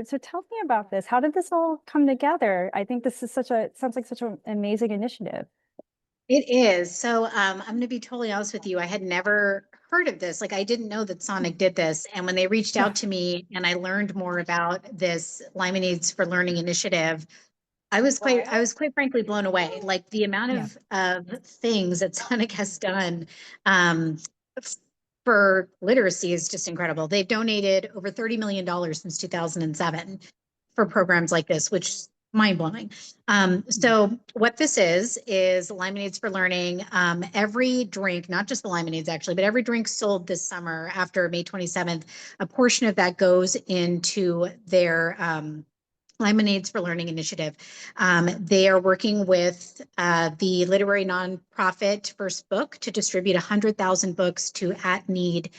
So tell me about this. How did this all come together? I think this is sounds like such an amazing initiative. It is. So I'm going to be totally honest with you. I had never heard of this. Like I didn't know that Sonic did this. And when they reached Yeah. out to me and I learned more about this Lemonades for Learning initiative, I was quite frankly blown away. Like the amount Yeah. of things that Sonic has done um, for literacy is just incredible. They've donated over $30 million since 2007 for programs like this, which is mind blowing. So what this is Lemonades for Learning. Every drink, not just the lemonades actually, but every drink sold this summer after May 27th, a portion of that goes into their Lemonades for Learning initiative. They are working with the literary nonprofit First Book to distribute 100,000 books to at-need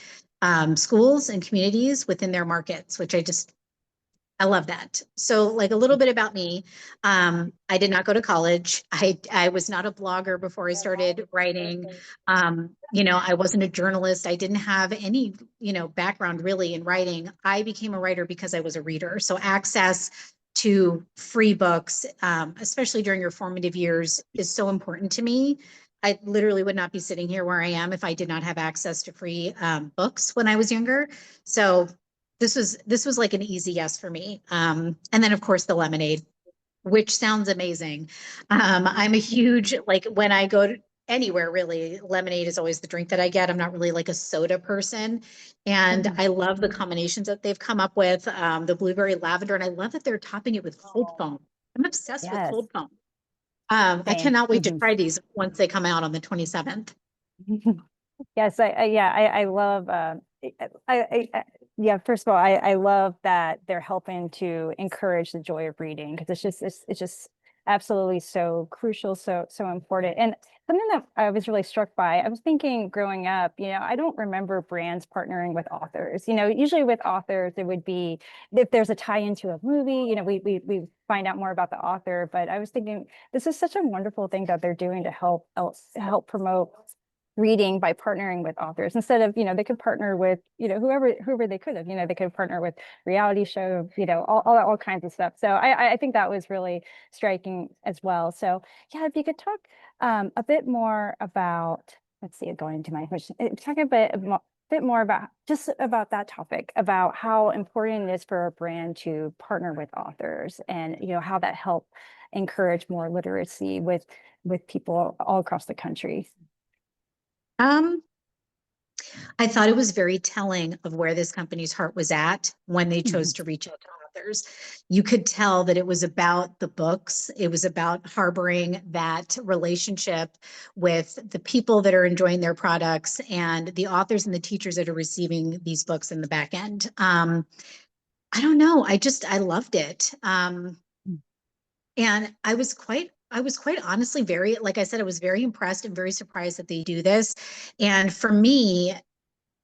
schools and communities within their markets, which I love that. So, like a little bit about me, I did not go to college. I was not a blogger before I started writing. I wasn't a journalist. I didn't have any, background really in writing. I became a writer because I was a reader. So access to free books, especially during your formative years, is so important to me. I literally would not be sitting here where I am if I did not have access to free books when I was younger. So this was like an easy yes for me. And then of course the lemonade, which sounds amazing. I'm a huge like when I go to anywhere really, lemonade is always the drink that I get. I'm not really like a soda person, and Mhm. I love the combinations that they've come up with. The blueberry lavender, and I love that they're topping it with cold foam. I'm obsessed with Yes. cold foam. I Same. cannot wait to Mhm. try these once they come out on the 27th. Yes, yeah, I love yeah, first of all, I love that they're helping to encourage the joy of reading because it's just absolutely so crucial, so important. And something that I was really struck by, I was thinking growing up, I don't remember brands partnering with authors. Usually with authors, it would be if there's a tie into a movie, we find out more about the author. But I was thinking this is such a wonderful thing that they're doing to help promote reading by partnering with authors instead of they could partner with whoever they could have they could partner with reality show all kinds of stuff. So I think that was really striking as well. So yeah, if you could talk a bit more about, let's see, going into my question, talk bit more about just about that topic, about how important it is for a brand to partner with authors and how that help encourage more literacy with people all across the country. Um, I thought it was very telling of where this company's heart was at when they chose Mhm. to reach out to authors. You could tell that it was about the books. It was about harboring that relationship with the people that are enjoying their products and the authors and the teachers that are receiving these books in the back end. I don't know. I loved it. And I was quite honestly very, like I said, I was very impressed and very surprised that they do this. And for me,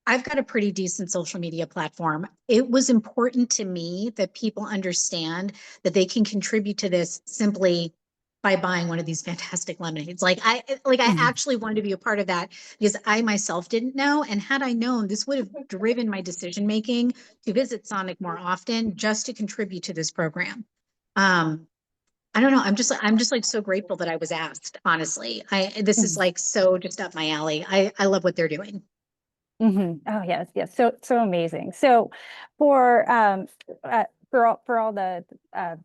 I've got a pretty decent social media platform. It was important to me that people understand that they can contribute to this simply by buying one of these fantastic lemonades. Like I Mhm. actually wanted to be a part of that because I myself didn't know. And had I known, this would have driven my decision making to visit Sonic more often just to contribute to this program. Um, I don't know. I'm just like so grateful that I was asked, honestly. This is Mhm. like so just up my alley. I love what they're doing. Oh yes, yes. So amazing. So for for all the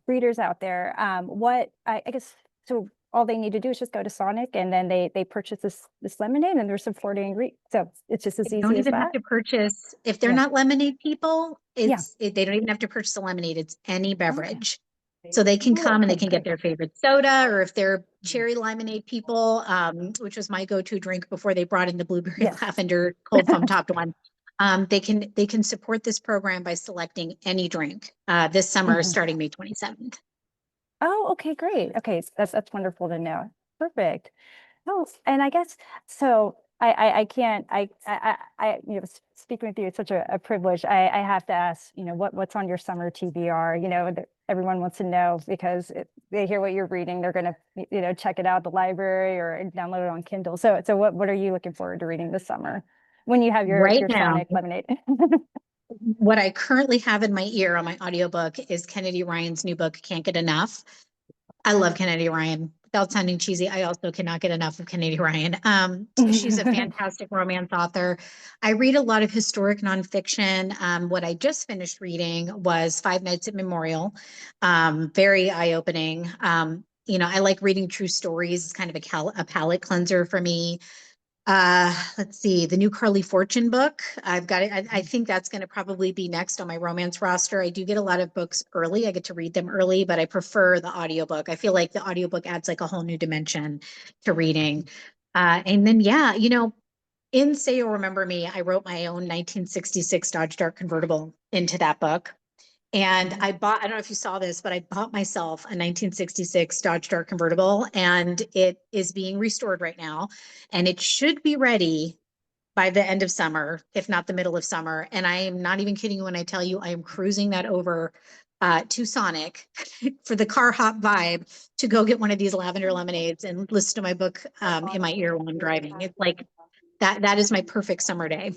breeders out there, what I guess so all they need to do is just go to Sonic and then they purchase this lemonade and they're supporting so it's just as They don't easy as even have that. to purchase, if they're Yeah. not lemonade people, Yeah. they don't even have to purchase a lemonade. It's any Okay. beverage. So they can Oh, come and they okay, can get great. their favorite soda, or if they're Mhm. cherry lemonade people, which was my go-to drink before they brought in the blueberry Yes. lavender cold foam topped one. They can support this program by selecting any drink this summer Mhm. starting May 27th. Oh, okay, great. Okay, so that's wonderful to know. Perfect. Oh, and I guess so. I can't. Speaking with you, it's such a privilege. I have to ask. What's on your summer TBR? Everyone wants to know because they hear what you're reading, they're gonna check it out at the library or download it on Kindle. So what are you looking forward to reading this summer when you have your Right your now, Sonic lemonade? what I currently have in my ear on my audiobook is Kennedy Ryan's new book, Can't Get Enough. I love Kennedy Ryan. Without sounding cheesy, I also cannot get enough of Kennedy Ryan. She's a fantastic romance author. I read a lot of historic nonfiction. What I just finished reading was Five Nights at Memorial. Very eye-opening. I like reading true stories. It's kind of a palate cleanser for me. Let's see, the new Carly Fortune book. I've got it. I think that's going to probably be next on my romance roster. I do get a lot of books early. I get to read them early, but I prefer the audiobook. I feel like the audiobook adds like a whole new dimension to reading. And then, yeah, in Say You'll Remember Me, I wrote my own 1966 Dodge Dart convertible into that book. And I don't know if you saw this, but I bought myself a 1966 Dodge Dart convertible, and it is being restored right now. And it should be ready by the end of summer, if not the middle of summer. And I am not even kidding you when I tell you I am cruising that over to Sonic for the car hop vibe to go get one of these lavender lemonades and listen to my book in my ear while I'm driving. It's like that is my perfect summer day.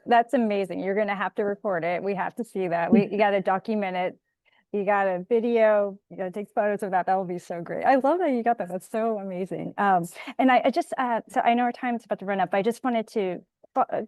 That's amazing. You're going to have to record it. We have to see that. You got to document it. You got a video, you got to take photos of that. That will be so great. I love that you got that. That's so amazing. And I just, so I know our time is about to run up, but I just wanted to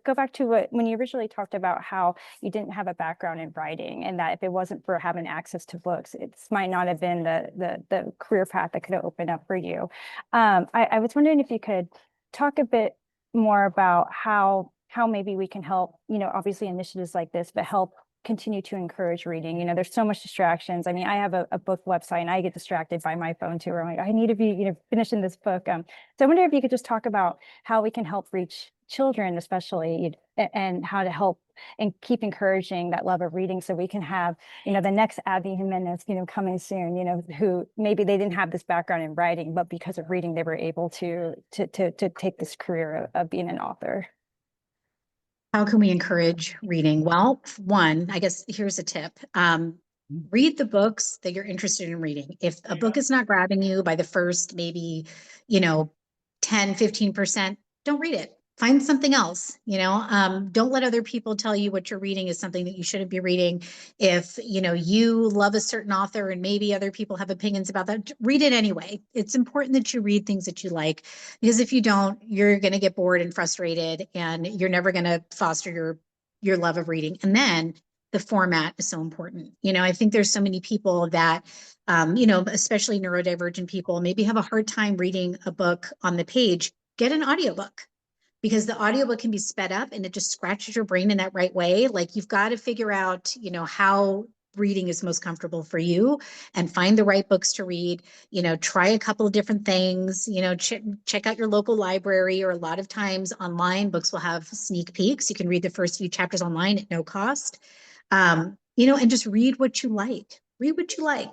go back to when you originally talked about how you didn't have a background in writing, and that if it wasn't for having access to books, it might not have been the career path that could have opened up for you. I was wondering if you could talk a bit more about how maybe we can help, obviously initiatives like this, but help continue to encourage reading. There's so much distractions. I mean, I have a book website and I get distracted by my phone too. I'm like, I need to be, finishing this book. So I wonder if you could just talk about how we can help reach children, especially, and how to help and keep encouraging that love of reading, so we can have, the next Abby Jimenez, coming soon, who maybe they didn't have this background in writing, but because of reading, they were able to take this career of being an author. How can we encourage reading? Well, one, I guess here's a tip. Read the books that you're interested in reading. If a book is not grabbing you by the first, maybe, 10, 15%, don't read it. Find something else, don't let other people tell you what you're reading is something that you shouldn't be reading. If, you love a certain author and maybe other people have opinions about that, read it anyway. It's important that you read things that you like, because if you don't, you're going to get bored and frustrated, and you're never going to foster your love of reading. And then the format is so important. I think there's so many people that, especially neurodivergent people, maybe have a hard time reading a book on the page. Get an audiobook, because the audiobook can be sped up and it just scratches your brain in that right way. Like, you've got to figure out, how reading is most comfortable for you, and find the right books to read. Try a couple of different things. Check out your local library, or a lot of times online books will have sneak peeks. You can read the first few chapters online at no cost. And just read what you like. Read what you like.